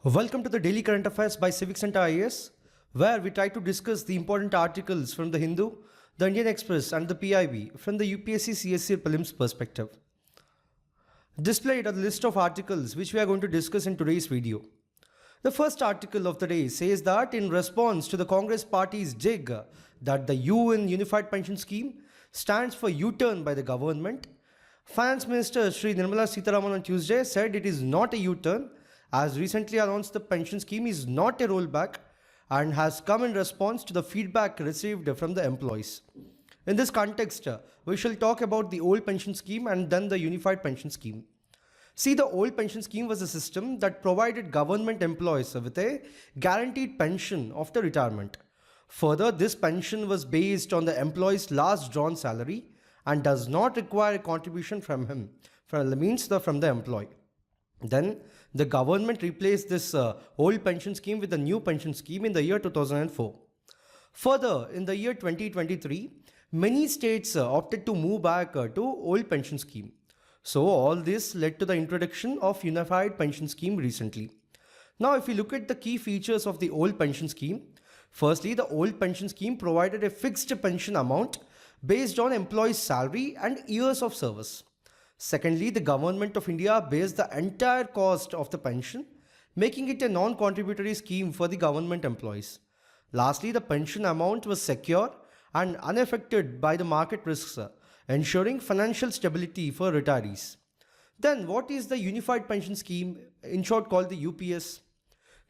Welcome to the Daily Current Affairs by CivicCentre IAS, where we try to discuss the important articles from the Hindu, the Indian Express and the PIB from the UPSC CSC prelims perspective. Displayed are the list of articles which we are going to discuss in today's video. The first article of the day says that in response to the Congress party's dig that the U in Unified Pension Scheme stands for U-turn by the government, Finance Minister Shri Nirmala Sitharaman on Tuesday said it is not a U-turn, as recently announced the pension scheme is not a rollback and has come in response to the feedback received from the employees. In this context, we shall talk about the old pension scheme and then the unified pension scheme. See, the old pension scheme was a system that provided government employees with a guaranteed pension after retirement. Further, this pension was based on the employee's last drawn salary and does not require a contribution from him, from the employee. Then, the government replaced this old pension scheme with a new pension scheme in the year 2004. Further, in the year 2023, many states opted to move back to old pension scheme. So, all this led to the introduction of unified pension scheme recently. Now, if we look at the key features of the old pension scheme, firstly, the old pension scheme provided a fixed pension amount based on employee's salary and years of service. Secondly, the Government of India bears the entire cost of the pension, making it a non-contributory scheme for the government employees. Lastly, the pension amount was secure and unaffected by the market risks, ensuring financial stability for retirees. Then, what is the Unified Pension Scheme, in short called the UPS?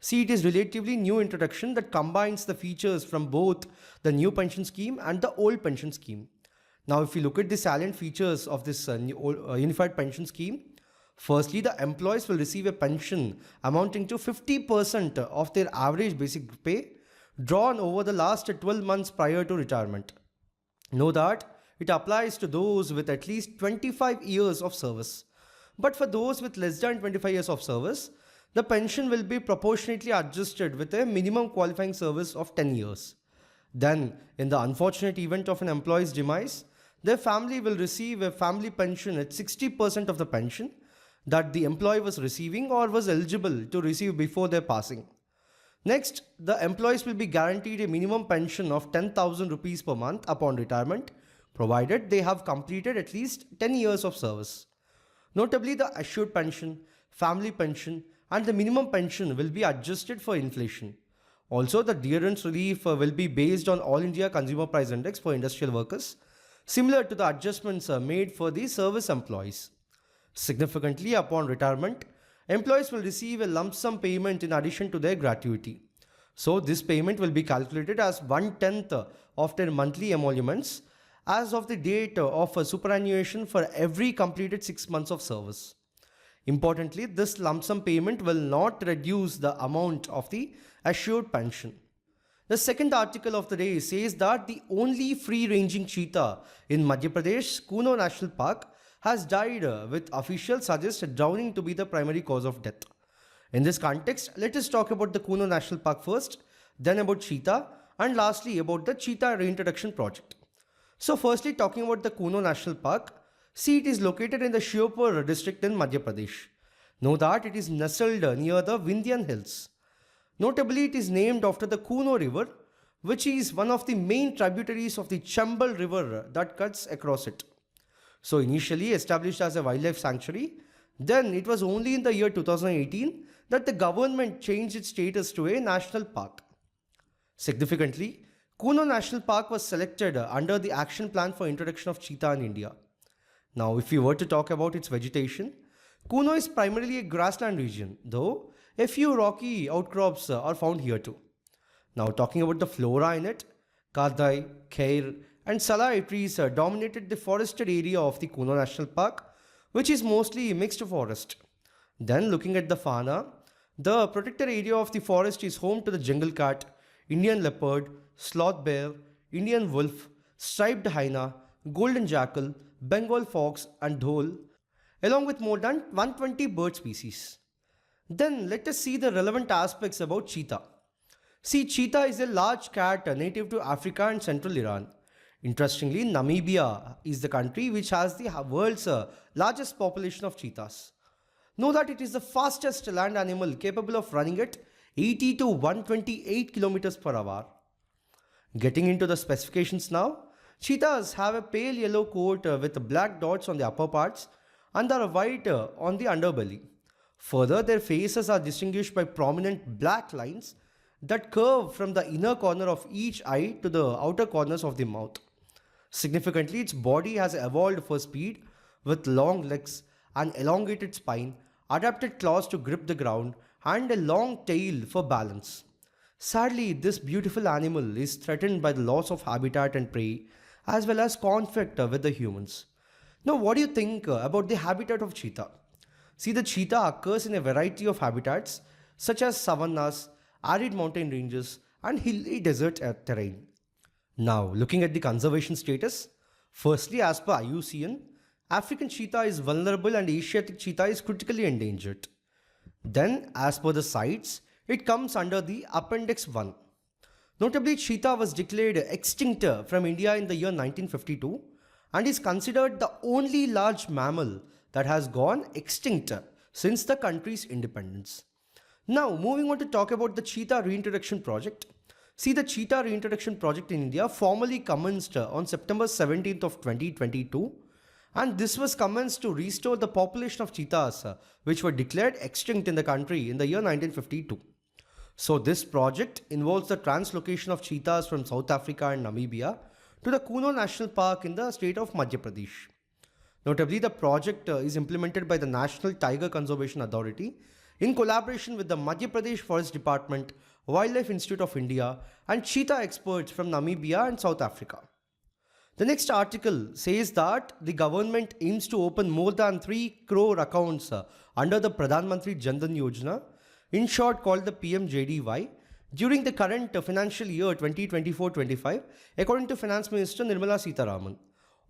See, it is relatively new introduction that combines the features from both the new pension scheme and the old pension scheme. Now, if we look at the salient features of this unified pension scheme, firstly, the employees will receive a pension amounting to 50% of their average basic pay drawn over the last 12 months prior to retirement. Note that it applies to those with at least 25 years of service. But for those with less than 25 years of service, the pension will be proportionately adjusted with a minimum qualifying service of 10 years. Then, in the unfortunate event of an employee's demise, their family will receive a family pension at 60% of the pension that the employee was receiving or was eligible to receive before their passing. Next, the employees will be guaranteed a minimum pension of 10,000 rupees per month upon retirement, provided they have completed at least 10 years of service. Notably, the assured pension, family pension, and the minimum pension will be adjusted for inflation. Also, the dearance relief will be based on All India Consumer Price Index for industrial workers, similar to the adjustments made for the service employees. Significantly, upon retirement, employees will receive a lump sum payment in addition to their gratuity. So, this payment will be calculated as 1/10 of their monthly emoluments as of the date of superannuation for every completed 6 months of service. Importantly, this lump sum payment will not reduce the amount of the assured pension. The second article of the day says that the only free-ranging cheetah in Madhya Pradesh, Kunonationalpark, has died, with officials suggest drowning to be the primary cause of death. In this context, let us talk about the Kunonationalpark first, then about cheetah, and lastly about the cheetah reintroduction project. So firstly, talking about the Kunonationalpark, see, it is located in the Shiopur district in Madhya Pradesh. Know that it is nestled near the Vignan hills. Notably, it is named after the Kuno river, which is one of the main tributaries of the Chambal river that cuts across it. So initially established as a wildlife sanctuary, then it was only in the year 2018 that the government changed its status to a national park. Significantly, Kuno National Park was selected under the action plan for introduction of cheetah in India. Now, if we were to talk about its vegetation, Kuno is primarily a grassland region, though a few rocky outcrops are found here too. Now, talking about the flora in it, Kadai, Khair and Salai trees dominated the forested area of the Kuno National Park, which is mostly mixed forest. Then, looking at the fauna, the protected area of the forest is home to the jungle cat, Indian leopard, sloth bear, Indian wolf, striped hyena, golden jackal, Bengal fox and dhole, along with more than 120 bird species. Then let us see the relevant aspects about cheetah. See, cheetah is a large cat native to Africa and central Iran. Interestingly, Namibia is the country which has the world's largest population of cheetahs. Know that it is the fastest land animal capable of running at 80 to 128 kilometers per hour. Getting into the specifications now, cheetahs have a pale yellow coat with black dots on the upper parts and are white on the underbelly. Further, their faces are distinguished by prominent black lines that curve from the inner corner of each eye to the outer corners of the mouth. Significantly, its body has evolved for speed with long legs, an elongated spine, adapted claws to grip the ground, and a long tail for balance. Sadly, this beautiful animal is threatened by the loss of habitat and prey as well as conflict with the humans. Now, what do you think about the habitat of cheetah? See, the cheetah occurs in a variety of habitats such as savannas, arid mountain ranges, and hilly desert terrain. Now, looking at the conservation status, firstly, as per IUCN, African cheetah is vulnerable and Asiatic cheetah is critically endangered. Then, as per the CITES, it comes under the Appendix 1. Notably, cheetah was declared extinct from India in the year 1952 and is considered the only large mammal that has gone extinct since the country's independence. Now, moving on to talk about the cheetah reintroduction project. See, the cheetah reintroduction project in India formally commenced on September 17th of 2022, and this was commenced to restore the population of cheetahs which were declared extinct in the country in the year 1952. So this project involves the translocation of cheetahs from South Africa and Namibia to the Kunonationalpark in the state of Madhya Pradesh. Notably, the project is implemented by the National Tiger Conservation Authority in collaboration with the Madhya Pradesh Forest Department, Wildlife Institute of India, and cheetah experts from Namibia and South Africa. The next article says that the government aims to open more than 3 crore accounts under the Pradhan Mantri JanDhanYojana, in short called the PMJDY, during the current financial year 2024-25, according to Finance Minister Nirmala Sitharaman.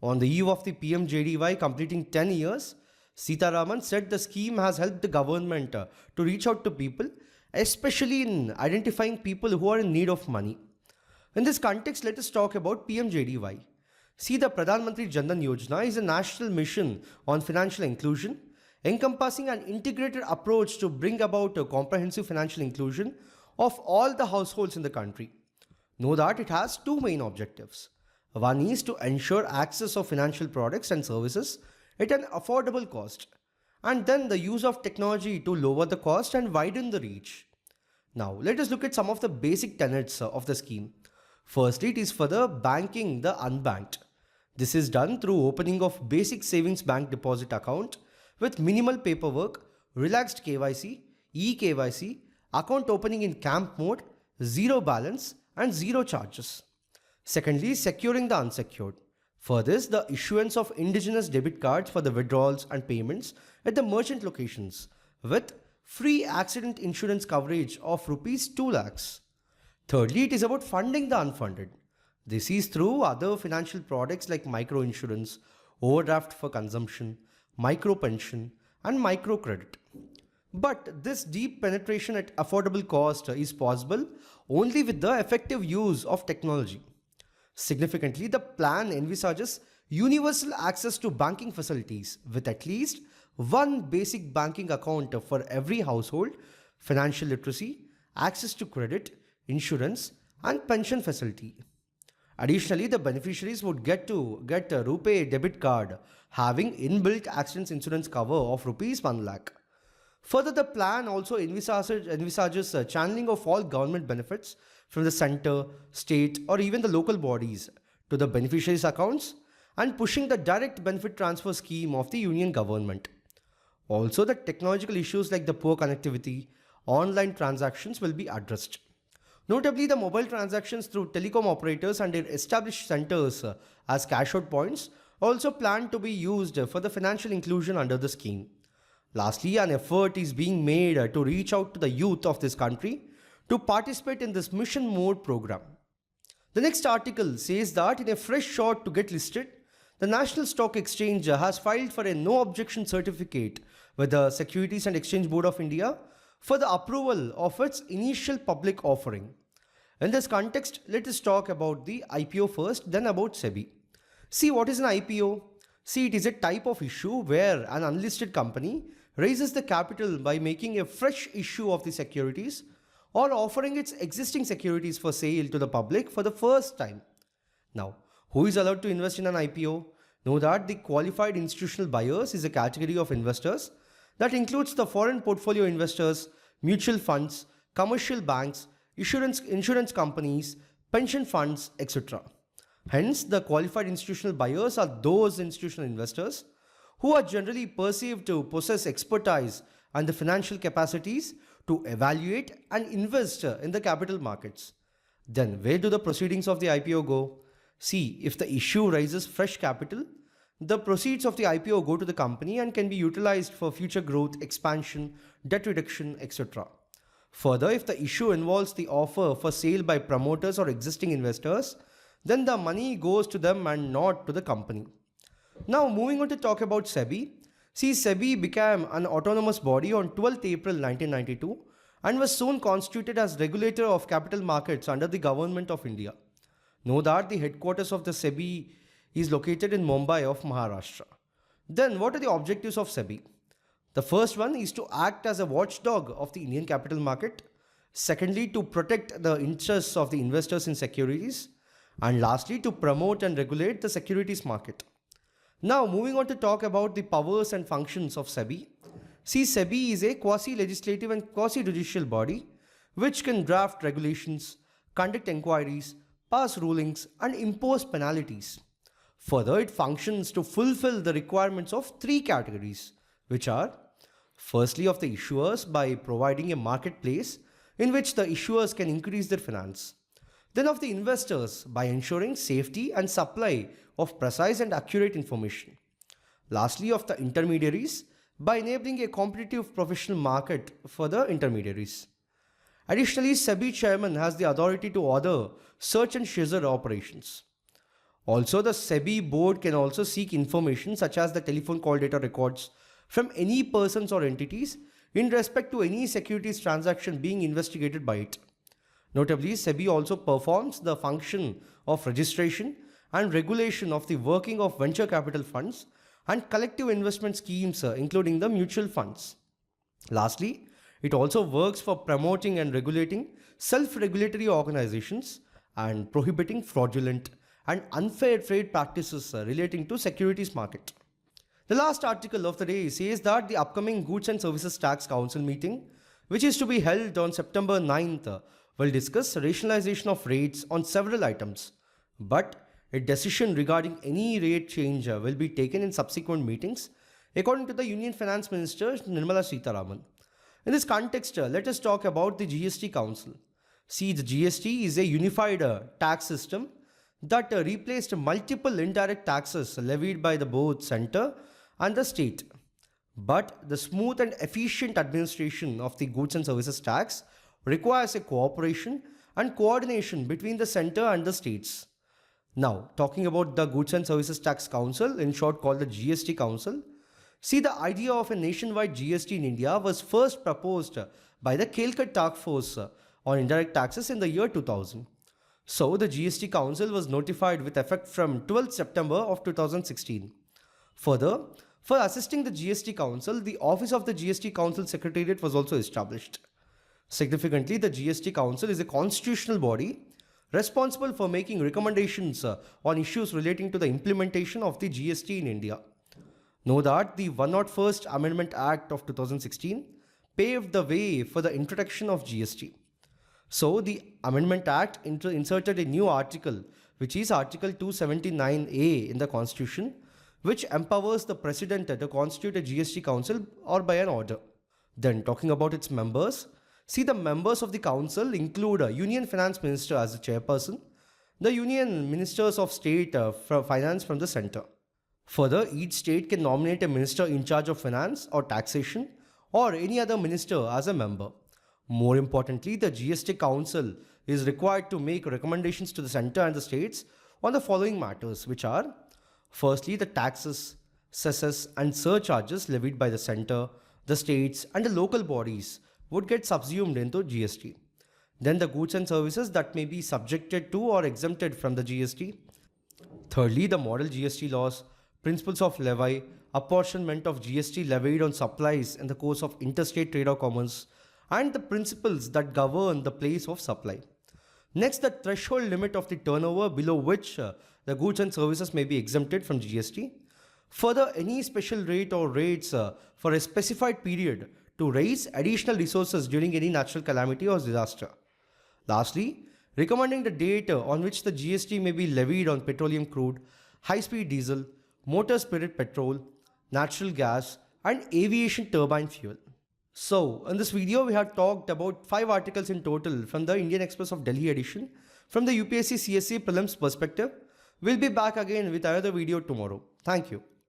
On the eve of the PMJDY completing 10 years, Sitharaman said the scheme has helped the government to reach out to people, especially in identifying people who are in need of money. In this context, let us talk about PMJDY. See, the Pradhan Mantri JanDhanYojana is a national mission on financial inclusion, encompassing an integrated approach to bring about a comprehensive financial inclusion of all the households in the country. Know that it has two main objectives. One is to ensure access of financial products and services at an affordable cost, and then the use of technology to lower the cost and widen the reach. Now, let us look at some of the basic tenets of the scheme. Firstly, it is for the banking the unbanked. This is done through opening of basic savings bank deposit account with minimal paperwork, relaxed KYC, e-KYC, account opening in camp mode, zero balance and zero charges. Secondly, securing the unsecured. For this, the issuance of indigenous debit cards for the withdrawals and payments at the merchant locations with free accident insurance coverage of rupees 2 lakhs. Thirdly, it is about funding the unfunded. This is through other financial products like micro insurance, overdraft for consumption, micro pension, and micro credit. But this deep penetration at affordable cost is possible only with the effective use of technology. Significantly, the plan envisages universal access to banking facilities with at least one basic banking account for every household, financial literacy, access to credit, insurance, and pension facility. Additionally, the beneficiaries would get a RuPay debit card having inbuilt accident insurance cover of rupees 1 lakh. Further, the plan also envisages channeling of all government benefits from the center, state, or even the local bodies to the beneficiaries' accounts and pushing the direct benefit transfer scheme of the union government. Also, the technological issues like the poor connectivity, online transactions will be addressed. Notably, the mobile transactions through telecom operators and their established centers as cash out points also planned to be used for the financial inclusion under the scheme. Lastly, an effort is being made to reach out to the youth of this country to participate in this mission mode program. The next article says that in a fresh shot to get listed, the National Stock Exchange has filed for a no objection certificate with the Securities and Exchange Board of India for the approval of its initial public offering. In this context, let us talk about the IPO first, then about SEBI. See, what is an IPO? See, it is a type of issue where an unlisted company raises the capital by making a fresh issue of the securities or offering its existing securities for sale to the public for the first time. Now, who is allowed to invest in an IPO? Know that the qualified institutional buyers is a category of investors that includes the foreign portfolio investors, mutual funds, commercial banks, insurance companies, pension funds, etc. Hence, the qualified institutional buyers are those institutional investors who are generally perceived to possess expertise and the financial capacities to evaluate and invest in the capital markets. Then, where do the proceedings of the IPO go? See, if the issue raises fresh capital, the proceeds of the IPO go to the company and can be utilized for future growth, expansion, debt reduction, etc. Further, if the issue involves the offer for sale by promoters or existing investors, then the money goes to them and not to the company. Now, moving on to talk about SEBI. See, SEBI became an autonomous body on 12th April 1992 and was soon constituted as regulator of capital markets under the Government of India. Know that the headquarters of the SEBI is located in Mumbai of Maharashtra. Then, what are the objectives of SEBI? The first one is to act as a watchdog of the Indian capital market. Secondly, to protect the interests of the investors in securities. And lastly, to promote and regulate the securities market. Now, moving on to talk about the powers and functions of SEBI. See, SEBI is a quasi-legislative and quasi-judicial body which can draft regulations, conduct inquiries, pass rulings, and impose penalties. Further, it functions to fulfill the requirements of three categories, which are firstly of the issuers by providing a marketplace in which the issuers can increase their finance. Then of the investors by ensuring safety and supply of precise and accurate information. Lastly, of the intermediaries by enabling a competitive professional market for the intermediaries. Additionally, SEBI chairman has the authority to order search and seizure operations. Also, the SEBI board can also seek information such as the telephone call data records from any persons or entities in respect to any securities transaction being investigated by it. Notably, SEBI also performs the function of registration and regulation of the working of venture capital funds and collective investment schemes, including the mutual funds. Lastly, it also works for promoting and regulating self-regulatory organizations and prohibiting fraudulent and unfair trade practices relating to securities market. The last article of the day says that the upcoming Goods and Services Tax Council meeting, which is to be held on September 9th, will discuss rationalization of rates on several items, but a decision regarding any rate change will be taken in subsequent meetings, according to the Union Finance Minister Nirmala Sitharaman. In this context, let us talk about the GST Council. See, the GST is a unified tax system that replaced multiple indirect taxes levied by the both center and the state. But the smooth and efficient administration of the goods and services tax requires a cooperation and coordination between the center and the states. Now, talking about the Goods and Services Tax Council, in short called the GST Council, see, the idea of a nationwide GST in India was first proposed by the Calicut Task Force on Indirect Taxes in the year 2000. So, the GST Council was notified with effect from 12th September of 2016. Further, for assisting the GST Council, the Office of the GST Council Secretariat was also established. Significantly, the GST Council is a constitutional body responsible for making recommendations on issues relating to the implementation of the GST in India. Know that the 101st Amendment Act of 2016 paved the way for the introduction of GST. So, the Amendment Act inserted a new article, which is Article 279A in the Constitution, which empowers the President to constitute a GST Council or by an order. Then, talking about its members, see, the members of the council include a Union Finance Minister as the chairperson, the Union Ministers of State for Finance from the center. Further, each state can nominate a minister in charge of finance or taxation or any other minister as a member. More importantly, the GST Council is required to make recommendations to the center and the states on the following matters, which are firstly, the taxes, cesses and surcharges levied by the center, the states and the local bodies would get subsumed into GST. Then the goods and services that may be subjected to or exempted from the GST. Thirdly, the model GST laws, principles of levy apportionment of GST levied on supplies in the course of interstate trade or commerce, and the principles that govern the place of supply. Next, the threshold limit of the turnover below which the goods and services may be exempted from GST. Further, any special rate or rates for a specified period to raise additional resources during any natural calamity or disaster. Lastly, recommending the date on which the GST may be levied on petroleum crude, high-speed diesel, motor spirit petrol, natural gas, and aviation turbine fuel. So, in this video, we have talked about 5 articles in total from the Indian Express of Delhi edition from the UPSC CSE prelims perspective. We'll be back again with another video tomorrow. Thank you.